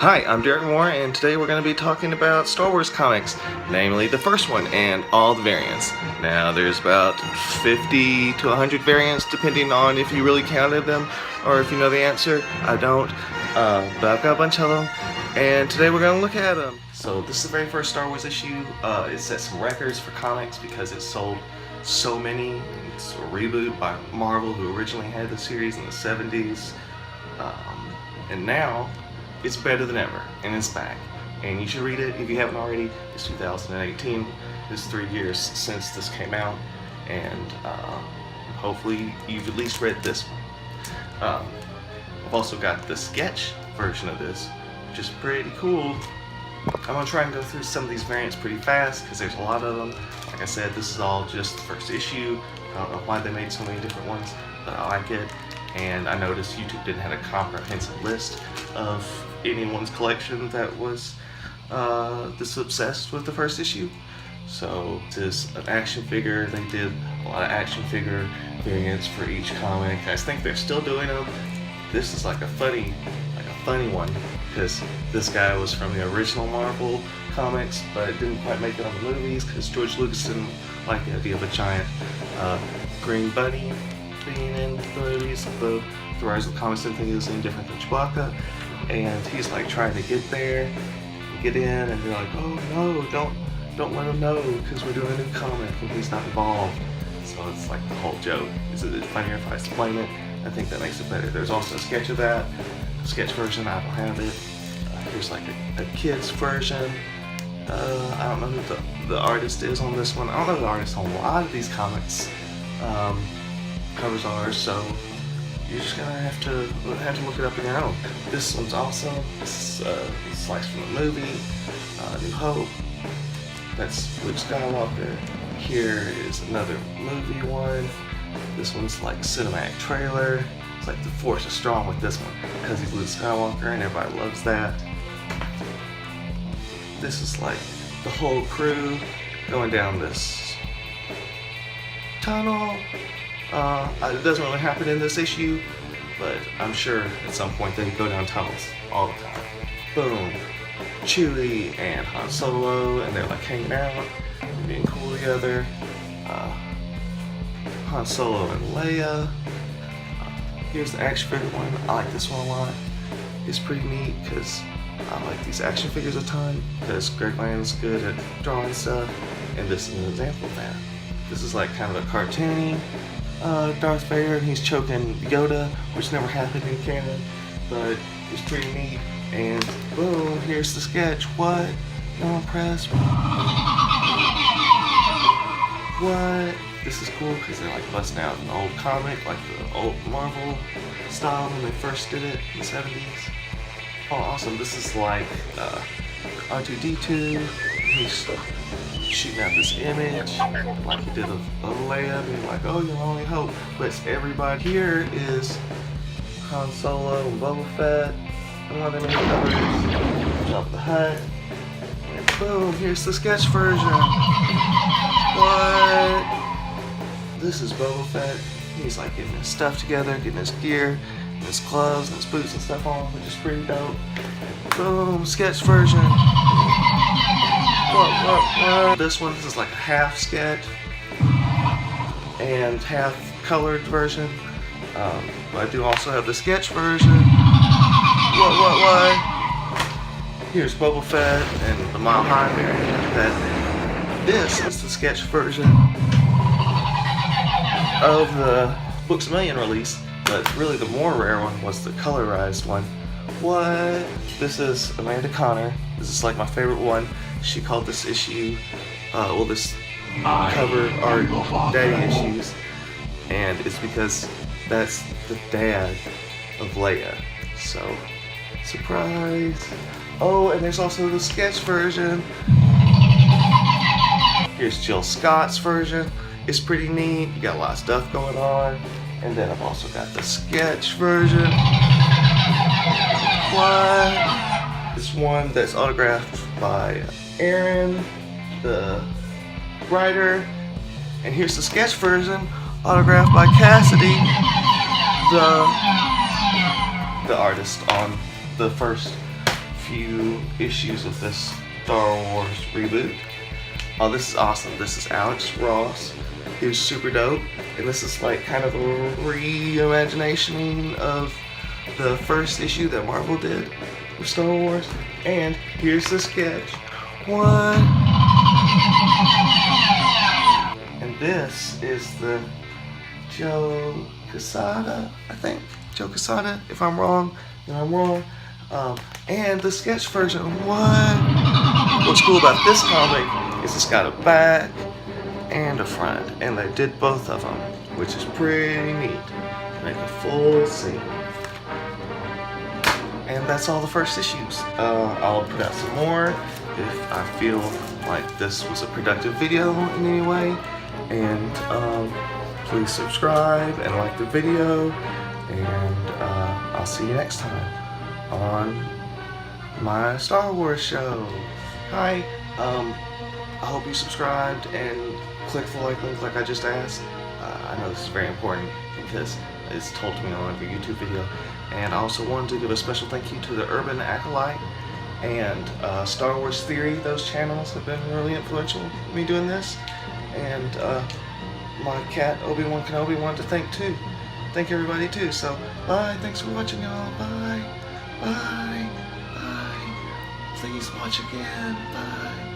Hi, I'm Derek Moore, and today we're going to be talking about Star Wars comics, namely the first one and all the variants. Now, there's about 50 to 100 variants, depending on if you really counted them or if you know the answer. I don't, but I've got a bunch of them, and today we're going to look at them. So this is the very first Star Wars issue. It set some records for comics because it sold so many. It's a reboot by Marvel, who originally had the series in the 70s, and now it's better than ever, and it's back. And you should read it if you haven't already. It's 2018. It's 3 years since this came out, and hopefully you've at least read this one. I've also got the sketch version of this, which is pretty cool. I'm gonna try and go through some of these variants pretty fast because there's a lot of them. Like I said, this is all just the first issue. I don't know why they made so many different ones, but I like it. And I noticed YouTube didn't have a comprehensive list of anyone's collection that was this obsessed with the first issue. So this is an action figure. They did a lot of action figure variants for each comic. I think they're still doing them. This is like a funny one because this guy was from the original Marvel comics, but it didn't quite make it on the movies because George Lucas didn't like the idea of a giant green bunny being in the movies. The writers of the comics didn't think it was any different than Chewbacca, and he's like trying to get there, get in, and they're like, oh no, don't let him know because we're doing a new comic and he's not involved. So it's like the whole joke. Is it funnier if I explain it? I think that makes it better. There's also a sketch of that, sketch version. I don't have it. Here's like a kid's version. I don't know who the artist is on this one. I don't know the artist on a lot of these comics. Covers are, so you're just gonna have to look it up on your own. This one's awesome. This is sliced from the movie New Hope. That's Luke Skywalker. Here is another movie one. This one's like cinematic trailer. It's like the Force is strong with this one because he's Luke Skywalker and everybody loves that. This is like the whole crew going down this tunnel. It doesn't really happen in this issue, but I'm sure at some point they go down tunnels all the time. Boom. Chewie and Han Solo, and they're like hanging out, being cool together. Han Solo and Leia. Here's the action figure one. I like this one a lot. It's pretty neat because I like these action figures a ton because Greg Land's good at drawing stuff, and this is an example of that. This is like kind of a cartoony Darth Vader, and he's choking Yoda, which never happened in canon, but it's pretty neat. And boom, here's the sketch. What? No impressed? What? This is cool because they're like busting out an old comic, like the old Marvel style when they first did it in the 70s. Oh, awesome. This is like R2-D2. He's shooting out this image like he did of Leia, being like, oh, your only hope. But it's everybody. Here is Han Solo and Boba Fett. And one of them covers Jabba the Hutt. And boom, here's the sketch version. What? This is Boba Fett. He's like getting his stuff together, getting his gear, and his gloves and his boots and stuff on, which is pretty dope. Boom, sketch version. What? This one, this is like a half sketch and half colored version. But I do also have the sketch version. What? Here's Boba Fett and the Mile High variant. This is the sketch version of the Books A Million release, but really the more rare one was the colorized one. What? This is Amanda Conner. This is like my favorite one. She called this issue, this cover art Daddy Issues, and it's because that's the dad of Leia. So, surprise. Oh, and there's also the sketch version. Here's Jill Scott's version. It's pretty neat. You got a lot of stuff going on. And then I've also got the sketch version. What? This one that's autographed by Aaron, the writer. And here's the sketch version, autographed by Cassidy, the artist on the first few issues of this Star Wars reboot. Oh, this is awesome. This is Alex Ross. He's super dope. And this is like kind of a reimagination of the first issue that Marvel did with Star Wars. And here's the sketch. One. And this is the Joe Quesada, I think. Joe Quesada. If I'm wrong, then I'm wrong. And the sketch version. What? What's cool about this comic is it's got a back and a front, and they did both of them, which is pretty neat. Make a full scene. And that's all the first issues. I'll put out some more if I feel like this was a productive video in any way. And please subscribe and like the video. And I'll see you next time on my Star Wars show. Hi. I hope you subscribed and clicked the like link like I just asked. I know this is very important because it's told to me on every YouTube video. And I also wanted to give a special thank you to the Urban Acolyte and Star Wars Theory. Those channels have been really influential in me doing this. And my cat Obi-Wan Kenobi wanted to thank everybody too. So bye, thanks for watching y'all. Bye, bye, bye. Please watch again. Bye.